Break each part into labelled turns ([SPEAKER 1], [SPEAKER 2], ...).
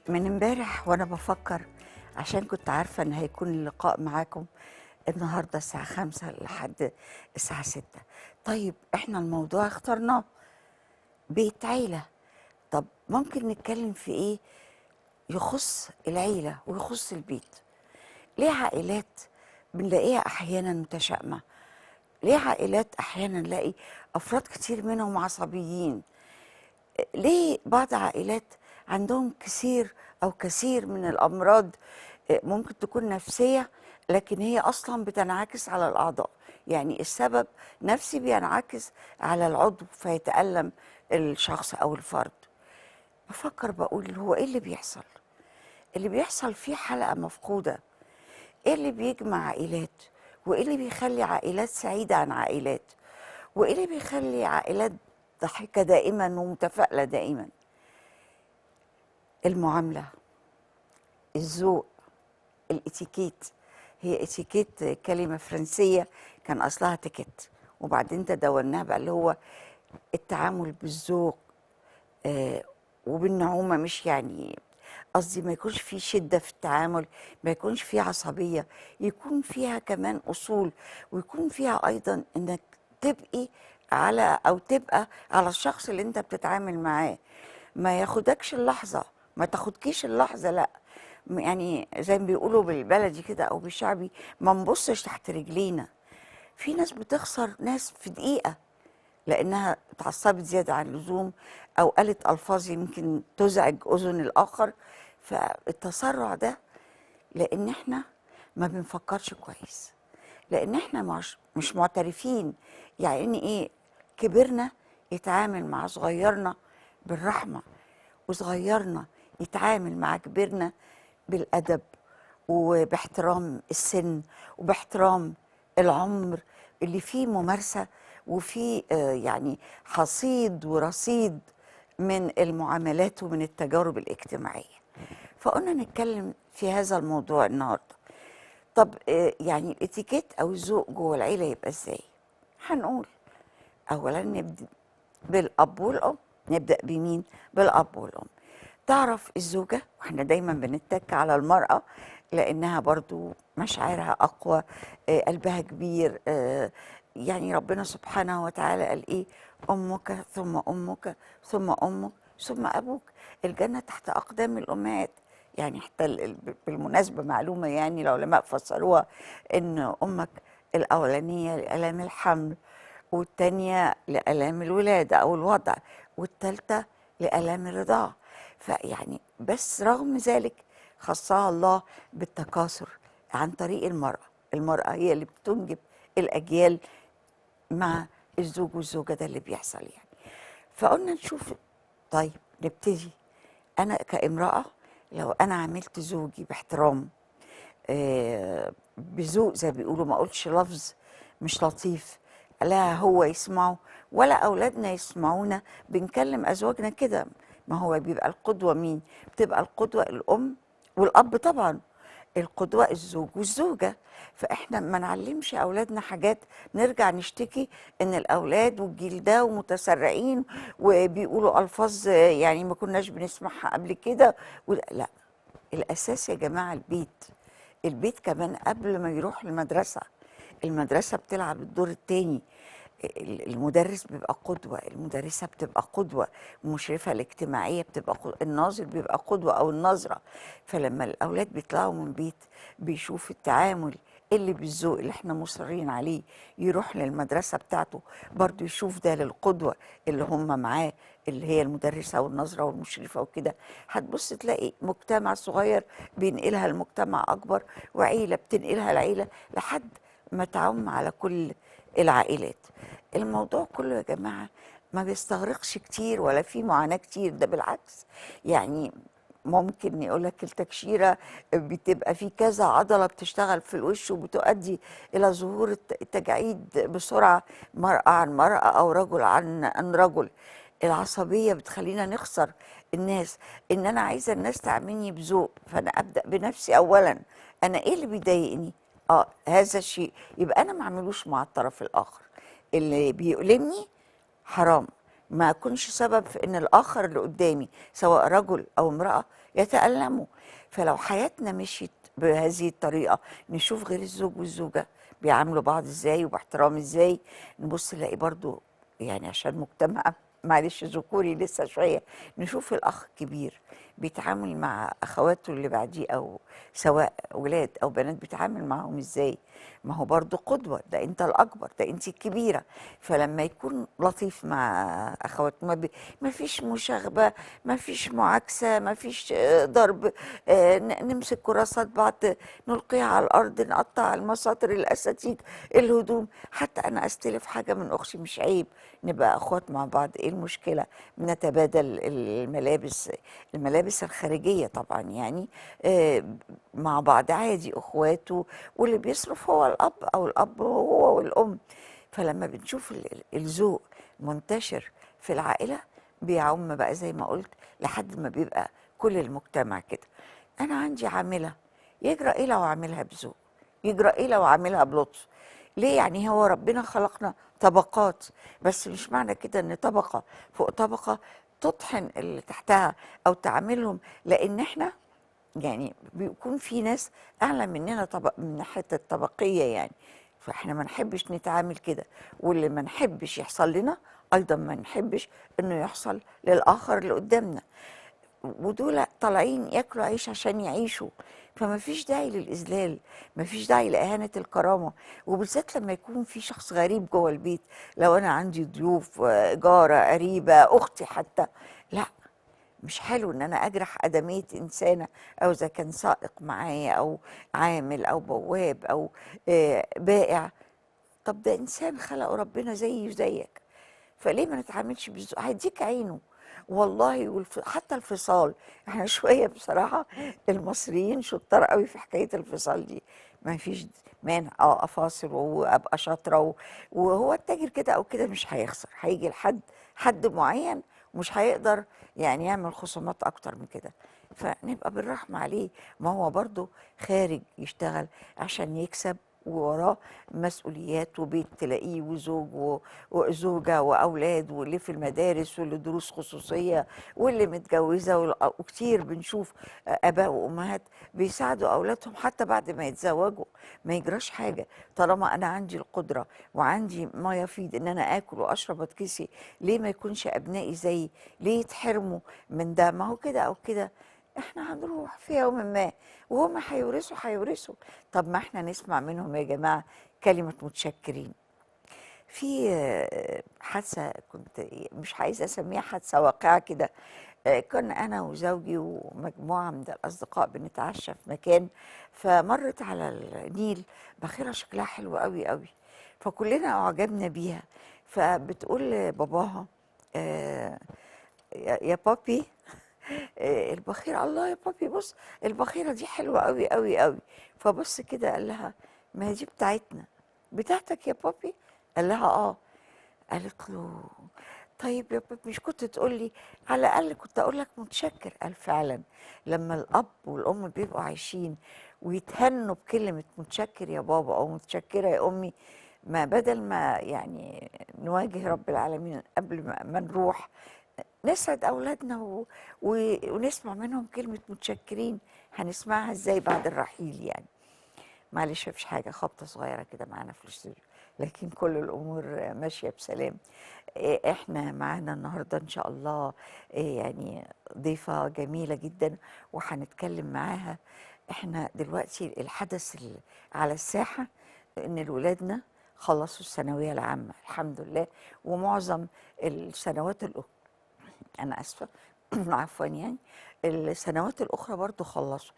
[SPEAKER 1] من امبارح وانا بفكر، عشان كنت عارفة ان هيكون اللقاء معاكم النهاردة الساعة 5 لحد الساعة 6. طيب احنا الموضوع اخترناه بيت عيلة. طب ممكن نتكلم في ايه يخص العيلة ويخص البيت؟ ليه عائلات بنلاقيها احيانا متشائمة؟ ليه عائلات احيانا نلاقي افراد كتير منهم عصبيين؟ ليه بعض عائلات عندهم كثير من الأمراض، ممكن تكون نفسية، لكن هي أصلا بتنعكس على الأعضاء؟ يعني السبب نفسي بينعكس على العضو فيتألم الشخص أو الفرد. بفكر بقول هو إيه اللي بيحصل؟ اللي بيحصل فيه حلقة مفقودة. إيه اللي بيجمع عائلات؟ وإيه اللي بيخلي عائلات سعيدة عن عائلات؟ وإيه اللي بيخلي عائلات ضحكة دائما ومتفائلة دائما؟ المعاملة، الذوق، الاتيكيت. هي اتيكيت كلمة فرنسية كان أصلها تيكت، وبعدين تداولناها بقى اللي هو التعامل بالذوق. آه وبالنعومة، مش يعني قصدي ما يكونش في شدة في التعامل، ما يكونش في عصبية، يكون فيها كمان أصول، ويكون فيها أيضا إنك تبقي على أو تبقى على الشخص اللي أنت بتتعامل معاه. ما ياخدكش اللحظة، ما تاخدكيش اللحظة، لا. يعني زي ما بيقولوا بالبلدي كده أو بالشعبي، ما نبصش تحت رجلينا. في ناس بتخسر ناس في دقيقة لأنها اتعصبت زيادة عن اللزوم، أو قالت ألفاظ يمكن تزعج أذن الآخر. فالتسرع ده لأن احنا ما بنفكرش كويس، لأن احنا مش معترفين يعني إيه كبرنا يتعامل مع صغيرنا بالرحمة، وصغيرنا يتعامل مع كبرنا بالأدب وباحترام السن وباحترام العمر اللي فيه ممارسة وفيه يعني حصيد ورصيد من المعاملات ومن التجارب الاجتماعية. فقلنا نتكلم في هذا الموضوع النهارده. طب يعني الاتيكيت او الذوق جوه العيله يبقى ازاي؟ هنقول اولا نبدا بالاب والام. نبدا بمين؟ بالاب والام. تعرف الزوجه، واحنا دايما بنتك على المراه لانها برضو مشاعرها اقوى، قلبها كبير، يعني ربنا سبحانه وتعالى قال ايه؟ امك ثم امك ثم امك ثم ابوك. الجنه تحت اقدام الامهات. يعني حتى بالمناسبه معلومه، يعني العلماء فسروها ان امك الاولانيه لالام الحمل، والتانية لآلام الولادة أو الوضع، والتالتة لآلام الرضاعة. فيعني بس رغم ذلك خصها الله بالتكاثر عن طريق المرأة. المرأة هي اللي بتنجب الأجيال مع الزوج والزوجة. ده اللي بيحصل يعني. فقلنا نشوف. طيب نبتدي. أنا كامرأة لو أنا عملت زوجي باحترام، بذوق زي ما بيقولوا، ما اقولش لفظ مش لطيف لا هو يسمعه ولا اولادنا يسمعونا بنكلم ازواجنا كده. ما هو بيبقى القدوه مين؟ بتبقى القدوه الام والاب طبعا. القدوه الزوج والزوجه. فاحنا ما نعلمش اولادنا حاجات نرجع نشتكي ان الاولاد والجيل ده ومتسرعين وبيقولوا الفاظ يعني ما كناش بنسمعها قبل كده. لا، الاساس يا جماعه البيت. البيت كمان قبل ما يروح المدرسة. المدرسة بتلعب الدور التاني. المدرس بيبقى قدوة، المدرسة بتبقى قدوة، المشرفة الاجتماعية بتبقى قدوة، الناظر بيبقى قدوة أو النظرة. فلما الأولاد بيطلعوا من بيت بيشوف التعامل اللي بالذوق اللي احنا مصرين عليه، يروح للمدرسة بتاعته برضو يشوف ده للقدوة اللي هم معاه، اللي هي المدرسة والنظرة والمشرفة وكده. هتبص تلاقي مجتمع صغير بينقلها لمجتمع أكبر، وعيلة بتنقلها لعيلة، لحد ما تعم على كل العائلات. الموضوع كله يا جماعة ما بيستغرقش كتير ولا فيه معاناة كتير، ده بالعكس. يعني ممكن يقول لك التكشيرة بتبقى في كذا عضلة بتشتغل في الوش وبتؤدي إلى ظهور التجاعيد بسرعة، مرأة عن مرأة أو رجل عن رجل. العصبية بتخلينا نخسر الناس. إن أنا عايزة الناس تعاملني بذوق، فأنا أبدأ بنفسي أولا. أنا إيه اللي بيضايقني؟ هذا الشيء يبقى أنا ما أعملوش مع الطرف الآخر. اللي بيؤلمني حرام، ما اكونش سبب في ان الاخر اللي قدامي سواء رجل او امراه يتالموا. فلو حياتنا مشيت بهذه الطريقه، نشوف غير الزوج والزوجه بيعاملوا بعض ازاي وباحترام ازاي، نبص نلاقي برضو، يعني عشان مجتمع معلش ذكوري لسه شويه، نشوف الاخ الكبير بيتعامل مع اخواته اللي بعديه، او سواء ولاد او بنات بيتعامل معاهم ازاي. ما هو برضو قدوه، ده انت الاكبر، ده انت الكبيره. فلما يكون لطيف مع اخواته، ما فيش مشاغبه، ما فيش معاكسه، ما فيش ضرب، نمسك كراسات بعض نلقيها على الارض، نقطع المساطر، الاساتيك، الهدوم. حتى انا استلف حاجه من اختي مش عيب، نبقى اخوات مع بعض، ايه المشكله؟ نتبادل الملابس الخارجيه طبعا، يعني آه، مع بعض عادي اخوات، واللي بيصرف هو الاب، او الاب هو والام. فلما بنشوف الذوق منتشر في العائله، بيعم بقى زي ما قلت لحد ما بيبقى كل المجتمع كده. انا عندي عامله، يجرى ايه لو عاملها بذوق؟ يجرى ايه لو عاملها بلطف؟ ليه؟ يعني هو ربنا خلقنا طبقات، بس مش معنى كده ان طبقه فوق طبقه تطحن اللي تحتها او تعاملهم، لان احنا يعني بيكون في ناس اعلى مننا طبق من ناحيه الطبقيه يعني. فاحنا ما نحبش نتعامل كده، واللي ما نحبش يحصل لنا ايضا ما نحبش انه يحصل للاخر اللي قدامنا. ودول طالعين ياكلوا عيش عشان يعيشوا، فما فيش داعي للإذلال، ما فيش داعي لإهانة الكرامة. وبالذات لما يكون في شخص غريب جوه البيت، لو أنا عندي ضيوف، جارة، قريبة، أختي حتى، لا، مش حلو ان انا اجرح ادميه انسانه، او اذا كان سائق معايا، او عامل، او بواب، او بائع. طب ده انسان خلقه ربنا زيي وزيك، فليه ما نتعاملش بالذوق؟ هيديك عينه والله. حتى الفصال، احنا شويه بصراحه المصريين شطار قوي في حكايه الفصال دي. ما فيش مانع افاصل وابقى شاطره وهو التاجر كده او كده مش هيخسر، هيجي لحد حد معين ومش هيقدر يعني يعمل خصومات اكتر من كده. فنبقى بالرحمه عليه، ما هو برضه خارج يشتغل عشان يكسب، ووراه مسؤوليات وبيت تلاقيه وزوج وزوجة وأولاد، واللي في المدارس واللي دروس خصوصية واللي متجوزة وكتير بنشوف آباء وأمهات بيساعدوا أولادهم حتى بعد ما يتزوجوا. ما يجراش حاجة طالما أنا عندي القدرة وعندي ما يفيد إن أنا آكل وأشرب وأتكسي. ليه ما يكونش أبنائي زيي؟ ليه يتحرموا من ده؟ ما هو كده أو كده احنا هنروح في يوم ما، وهم هيورثوا. طب ما احنا نسمع منهم يا جماعة كلمة متشكرين. في حادثة كنت مش عايزة أسميها حادثة، واقعة كده. كنا أنا وزوجي ومجموعة من الأصدقاء بنتعشى في مكان، فمرت على النيل باخرة شكلها حلو قوي قوي، فكلنا أعجبنا بيها. فبتقول لباباها آه، يا بابي، البخيرة، الله يا بابي بص، البخيرة دي حلوة قوي قوي قوي. فبص كده قال لها ما هي دي بتاعتنا. بتاعتك يا بابي؟ قال لها اه. قالت له طيب يا بابي مش كنت تقول لي؟ على الاقل كنت اقول لك متشكر. قال فعلا لما الاب والام بيبقوا عايشين ويتهنوا بكلمه متشكر يا بابا او متشكره يا امي، ما بدل ما يعني نواجه رب العالمين قبل ما نروح، نسعد اولادنا ونسمع منهم كلمه متشكرين. هنسمعها ازاي بعد الرحيل يعني؟ معلش مفيش حاجة، خبطة صغيرة كده معانا في الاستوديو، لكن كل الأمور ماشية بسلام. احنا معانا النهاردة إن شاء الله يعني ضيفة جميلة جدا، وهنتكلم معاها. احنا دلوقتي الحدث على الساحة إن ولادنا خلصوا الثانوية العامة الحمد لله، ومعظم السنوات أنا آسفة عفوا يعني السنوات الأخرى برضو خلصوا.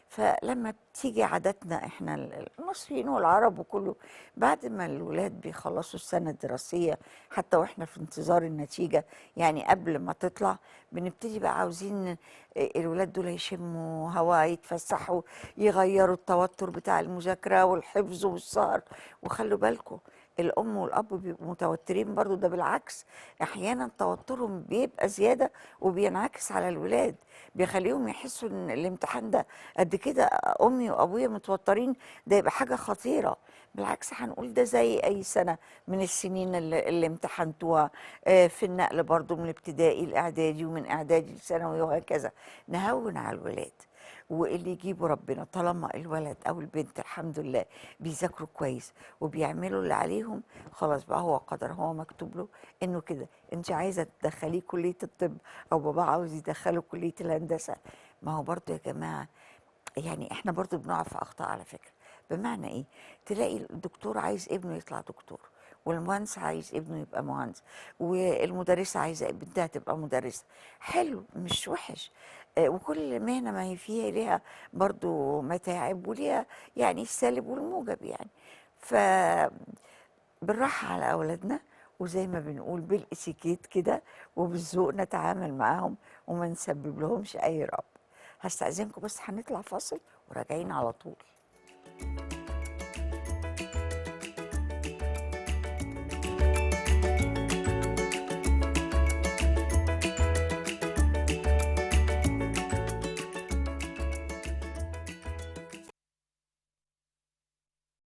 [SPEAKER 1] فلما بتيجي عاداتنا احنا المصريين والعرب وكله، بعد ما الولاد بيخلصوا السنة الدراسية حتى واحنا في انتظار النتيجة، يعني قبل ما تطلع بنبتدي بقى عاوزين الولاد دول يشموا هواء، يتفسحوا، يغيروا التوتر بتاع المذاكرة والحفظ والسهر. وخلوا بالكم الام والاب بيبقوا متوترين برضو، ده بالعكس، احيانا توترهم بيبقى زياده وبينعكس على الولاد، بيخليهم يحسوا ان الامتحان ده قد كده، امي وابويا متوترين، ده يبقى حاجه خطيره. بالعكس هنقول ده زي اي سنه من السنين اللي امتحنتوها، في النقل برضو من ابتدائي لاعدادي ومن اعدادي لثانوي وهكذا. نهون على الولاد، واللي يجيبه ربنا، طالما الولد او البنت الحمد لله بيذاكروا كويس وبيعملوا اللي عليهم، خلاص بقى هو قدر، هو مكتوب له انه كده. انت عايزه تدخليه كليه الطب او بابا عاوز يدخله كليه الهندسه، ما هو برضو يا جماعه يعني احنا برضو بنقع في اخطاء على فكره. بمعنى ايه؟ تلاقي الدكتور عايز ابنه يطلع دكتور، والمهندس عايز ابنه يبقى مهندس، والمدرسه عايزه بنتها تبقى مدرسه. حلو، مش وحش. وكل مهنه ما هي فيها ليها برضو متاعب وليها يعني السالب والموجب يعني. ف بالراحه على اولادنا، وزي ما بنقول بالاتيكيت كده وبالذوق نتعامل معاهم، وما نسبب لهمش اي رعب. هستأذنكم بس هنطلع فاصل وراجعين على طول.